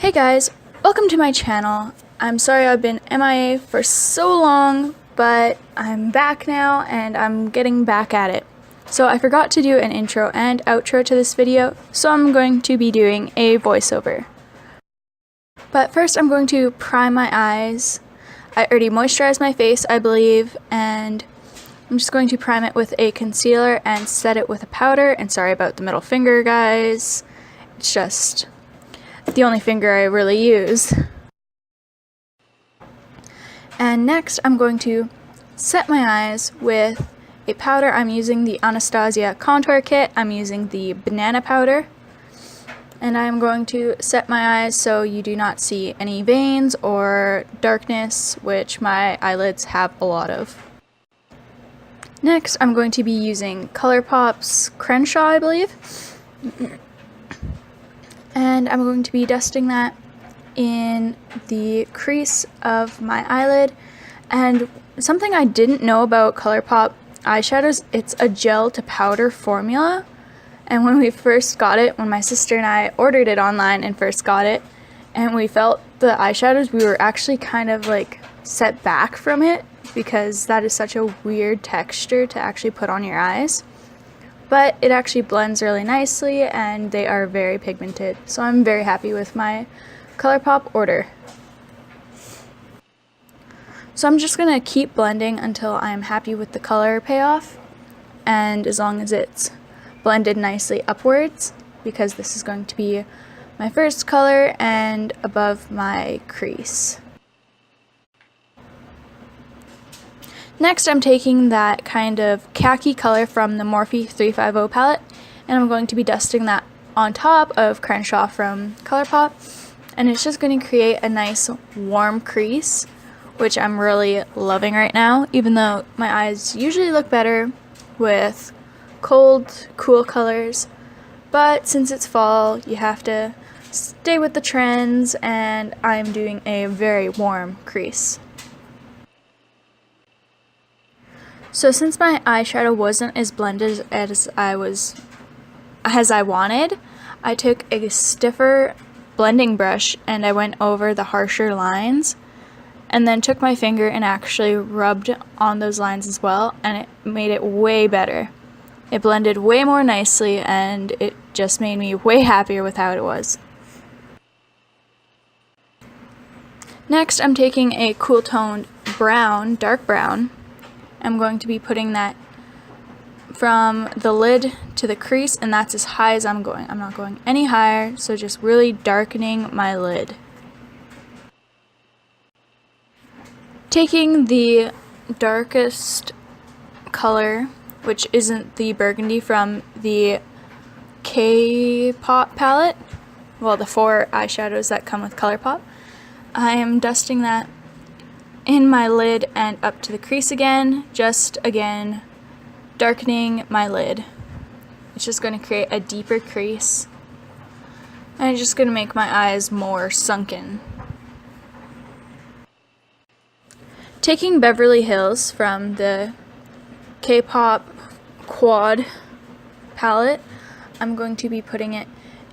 Hey guys, welcome to my channel. I'm sorry I've been MIA for so long, but I'm back now and I'm getting back at it. So I forgot to do an intro and outro to this video, so I'm going to be doing a voiceover. But first I'm going to prime my eyes. I already moisturized my face, I believe, and I'm just going to prime it with a concealer and set it with a powder. And sorry about the middle finger, guys. It's just the only finger I really use. And next I'm going to set my eyes with a powder. I'm using the Anastasia contour kit. I'm using the banana powder. And I'm going to set my eyes so you do not see any veins or darkness, which my eyelids have a lot of. Next I'm going to be using Colourpop's Crenshaw, I believe. And I'm going to be dusting that in the crease of my eyelid. And something I didn't know about Colourpop eyeshadows, it's a gel to powder formula. And when we first got it, when my sister and I ordered it online and first got it, and we felt the eyeshadows, we were actually kind of like set back from it because that is such a weird texture to actually put on your eyes. But it actually blends really nicely and they are very pigmented. So I'm very happy with my Colourpop order. So I'm just going to keep blending until I'm happy with the color payoff. And as long as it's blended nicely upwards, because this is going to be my first color and above my crease. Next, I'm taking that kind of khaki color from the Morphe 350 palette, and I'm going to be dusting that on top of Crenshaw from Colourpop, and it's just going to create a nice warm crease, which I'm really loving right now, even though my eyes usually look better with cold, cool colors. But since it's fall, you have to stay with the trends, and I'm doing a very warm crease. So since my eyeshadow wasn't as blended as I wanted, I took a stiffer blending brush and I went over the harsher lines, and then took my finger and actually rubbed on those lines as well, and it made it way better. It blended way more nicely and it just made me way happier with how it was. Next, I'm taking a cool toned brown, dark brown. I'm going to be putting that from the lid to the crease, and that's as high as I'm going. I'm not going any higher, so just really darkening my lid. Taking the darkest color, which isn't the burgundy, from the KaePOP palette, well, the 4 eyeshadows that come with Colourpop, I am dusting that in my lid and up to the crease again, just again darkening my lid. It's just going to create a deeper crease, and it's just going to make my eyes more sunken. Taking Beverly Hills from the KaePOP Quad palette, I'm going to be putting it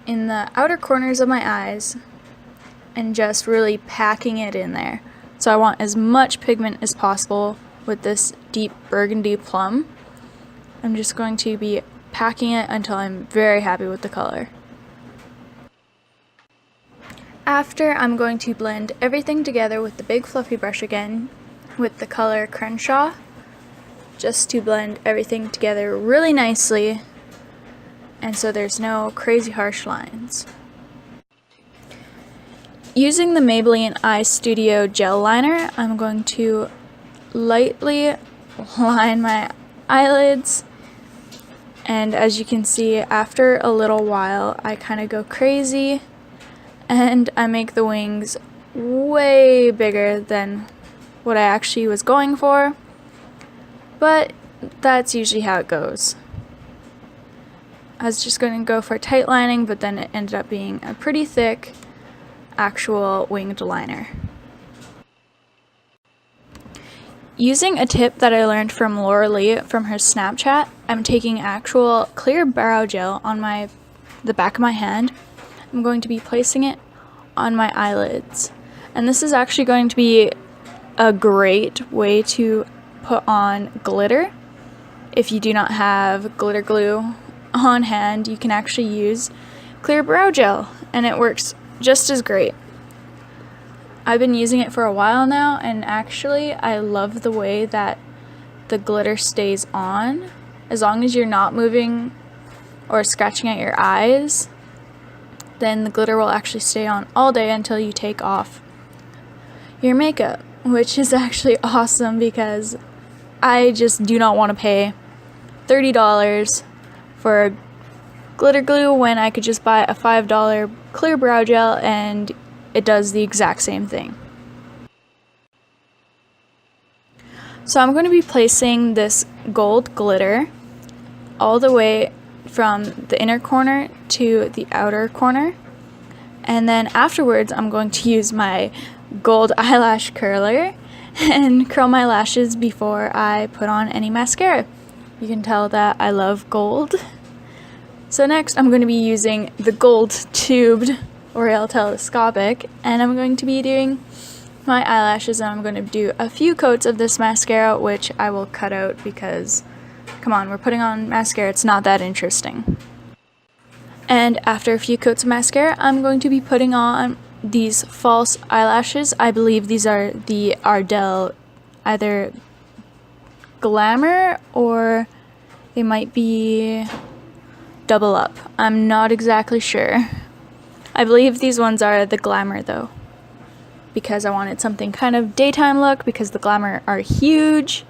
in the outer corners of my eyes and just really packing it in there. So I want as much pigment as possible with this deep burgundy plum. I'm just going to be packing it until I'm very happy with the color. After, I'm going to blend everything together with the big fluffy brush again with the color Crenshaw, just to blend everything together really nicely and so there's no crazy harsh lines. Using the Maybelline Eyestudio gel liner, I'm going to lightly line my eyelids, and as you can see, after a little while I kind of go crazy and I make the wings way bigger than what I actually was going for, but that's usually how it goes. I was just going to go for tight lining, but then it ended up being a pretty thick actual winged liner. Using a tip that I learned from Laura Lee from her Snapchat, I'm taking actual clear brow gel on the back of my hand. I'm going to be placing it on my eyelids. And this is actually going to be a great way to put on glitter. If you do not have glitter glue on hand, you can actually use clear brow gel, and it works just as great. I've been using it for a while now, and actually I love the way that the glitter stays on. As long as you're not moving or scratching at your eyes, then the glitter will actually stay on all day until you take off your makeup, which is actually awesome because I just do not want to pay $30 for glitter glue when I could just buy a $5 clear brow gel and it does the exact same thing. So I'm going to be placing this gold glitter all the way from the inner corner to the outer corner, and then afterwards I'm going to use my gold eyelash curler and curl my lashes before I put on any mascara. You can tell that I love gold. So next I'm going to be using the gold tubed L'Oreal Telescopic, and I'm going to be doing my eyelashes, and I'm going to do a few coats of this mascara, which I will cut out because, come on, we're putting on mascara, it's not that interesting. And after a few coats of mascara, I'm going to be putting on these false eyelashes. I believe these are the Ardelle, either Glamour or they might be Double Up. I'm not exactly sure. I believe these ones are the Glamour though, because I wanted something kind of daytime look, because the Glamour are huge,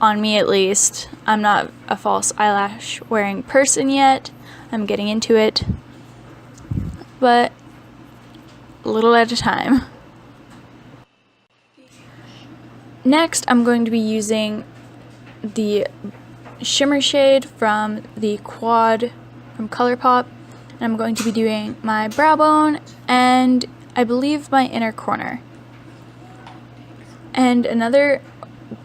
on me at least. I'm not a false eyelash wearing person yet. I'm getting into it, but a little at a time. Next, I'm going to be using the shimmer shade from the Quad from Colourpop, and I'm going to be doing my brow bone and I believe my inner corner. And another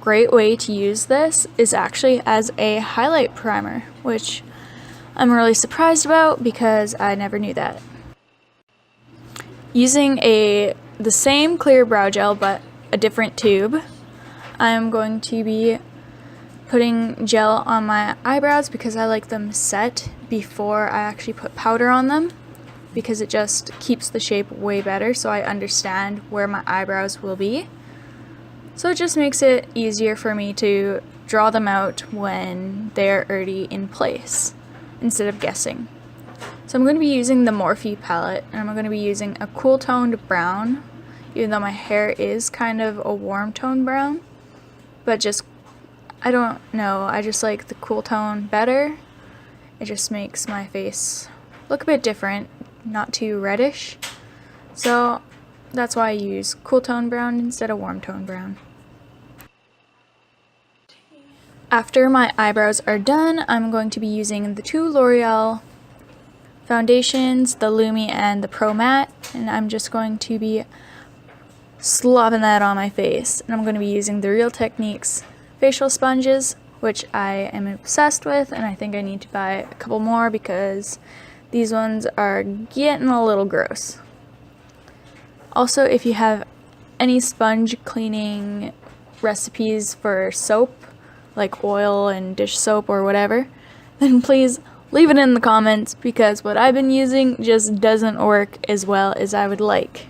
great way to use this is actually as a highlight primer, which I'm really surprised about because I never knew that. Using the same clear brow gel but a different tube, I'm going to be putting gel on my eyebrows because I like them set before I actually put powder on them, because it just keeps the shape way better, so I understand where my eyebrows will be. So it just makes it easier for me to draw them out when they're already in place instead of guessing. So I'm going to be using the Morphe palette, and I'm going to be using a cool toned brown, even though my hair is kind of a warm tone brown, but just, I don't know, I just like the cool tone better. It just makes my face look a bit different, not too reddish. So that's why I use cool tone brown instead of warm tone brown. After my eyebrows are done, I'm going to be using the two L'Oreal foundations, the Lumi and the Pro Matte, and I'm just going to be slopping that on my face. And I'm going to be using the Real Techniques facial sponges, which I am obsessed with, and I think I need to buy a couple more because these ones are getting a little gross. Also, if you have any sponge cleaning recipes for soap, like oil and dish soap or whatever, then please leave it in the comments, because what I've been using just doesn't work as well as I would like.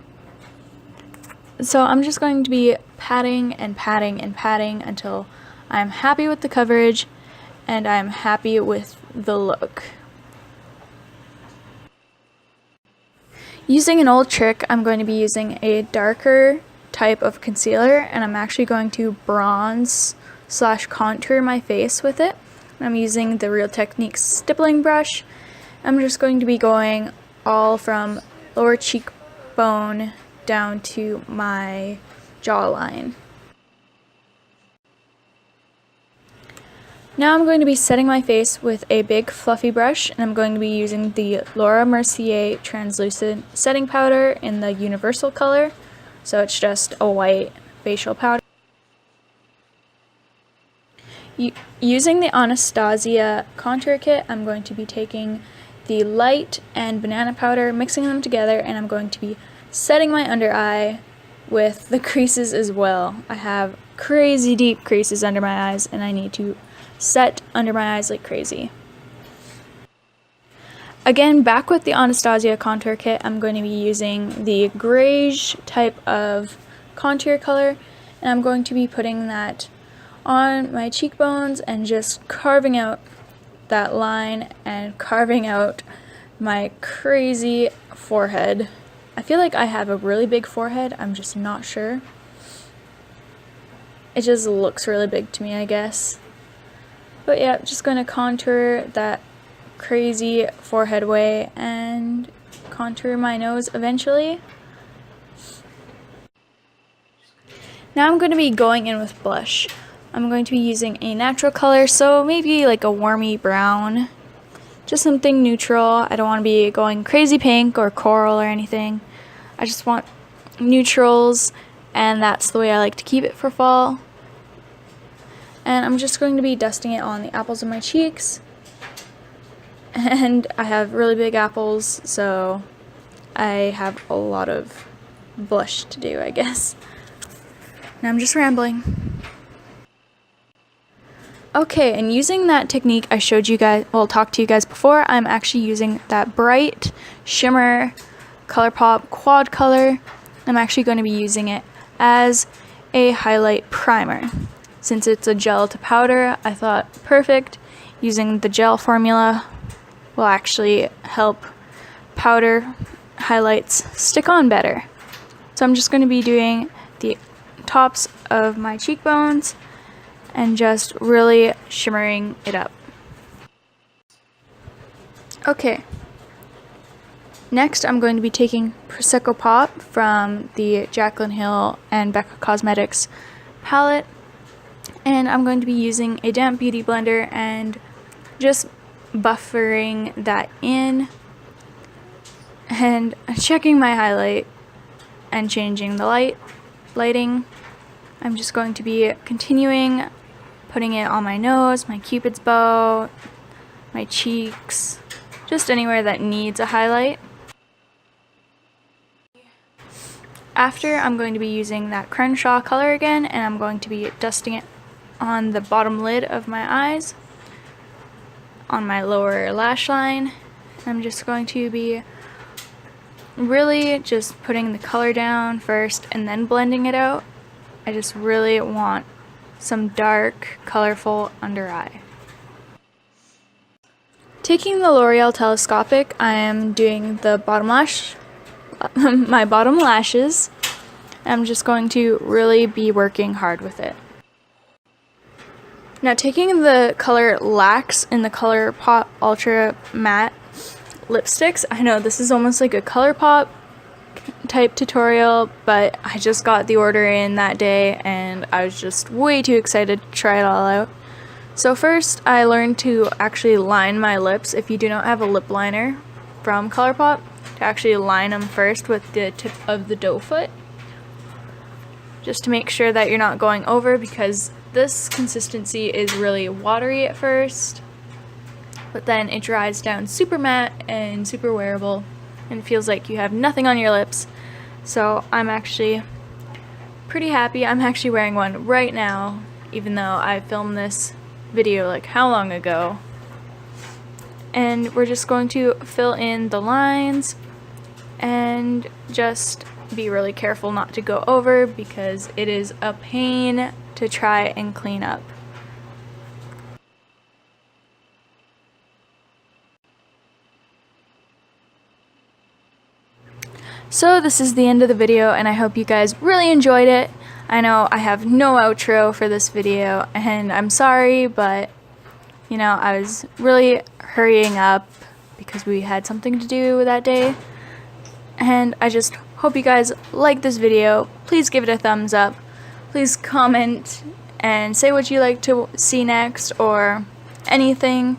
So I'm just going to be patting and patting and patting until I'm happy with the coverage and I'm happy with the look. Using an old trick, I'm going to be using a darker type of concealer, and I'm actually going to bronze / contour my face with it. I'm using the Real Techniques stippling brush. I'm just going to be going all from lower cheekbone down to my jawline. Now I'm going to be setting my face with a big fluffy brush, and I'm going to be using the Laura Mercier translucent setting powder in the universal color, so it's just a white facial powder. Using the Anastasia contour kit, I'm going to be taking the light and banana powder, mixing them together, and I'm going to be setting my under eye with the creases as well. I have crazy deep creases under my eyes, and I need to set under my eyes like crazy. Again, back with the Anastasia contour kit, I'm going to be using the grayish type of contour color, and I'm going to be putting that on my cheekbones and just carving out that line and carving out my crazy forehead. I feel like I have a really big forehead, I'm just not sure. It just looks really big to me, I guess. But yeah, just going to contour that crazy forehead way and contour my nose eventually. Now I'm going to be going in with blush. I'm going to be using a natural color, so maybe like a warmy brown. Just something neutral. I don't want to be going crazy pink or coral or anything. I just want neutrals, and that's the way I like to keep it for fall. And I'm just going to be dusting it on the apples of my cheeks. And I have really big apples, so I have a lot of blush to do, I guess. Now I'm just rambling. Okay, and using that technique I showed you guys, well, talked to you guys before, I'm actually using that bright shimmer Colourpop quad color. I'm actually going to be using it as a highlight primer. Since it's a gel to powder, I thought perfect. Using the gel formula will actually help powder highlights stick on better. So I'm just going to be doing the tops of my cheekbones and just really shimmering it up. Okay. Next, I'm going to be taking Prosecco Pop from the Jaclyn Hill and Becca Cosmetics palette, and I'm going to be using a damp beauty blender and just buffering that in and checking my highlight and changing the lighting. I'm just going to be continuing putting it on my nose, my cupid's bow, my cheeks, just anywhere that needs a highlight. After, I'm going to be using that Crenshaw color again, and I'm going to be dusting it on the bottom lid of my eyes, on my lower lash line. I'm just going to be really just putting the color down first and then blending it out. I just really want some dark, colorful under eye. Taking the L'Oreal Telescopic, I am doing the bottom lash, my bottom lashes. I'm just going to really be working hard with it. Now taking the color LAX in the Colourpop Ultra Matte lipsticks, I know this is almost like a Colourpop type tutorial, but I just got the order in that day and I was just way too excited to try it all out. So first I learned to actually line my lips. If you do not have a lip liner from Colourpop, to actually line them first with the tip of the doe foot, just to make sure that you're not going over, because this consistency is really watery at first, but then it dries down super matte and super wearable and it feels like you have nothing on your lips. So I'm actually pretty happy. I'm actually wearing one right now, even though I filmed this video like how long ago. And we're just going to fill in the lines and just be really careful not to go over, because it is a pain to try and clean up. So this is the end of the video, and I hope you guys really enjoyed it. I know I have no outro for this video, and I'm sorry, but you know, I was really hurrying up because we had something to do that day. And I just hope you guys like this video. Please give it a thumbs up. Please comment and say what you'd like to see next, or anything,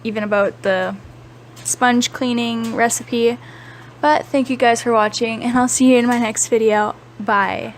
even about the sponge cleaning recipe. But thank you guys for watching, and I'll see you in my next video. Bye.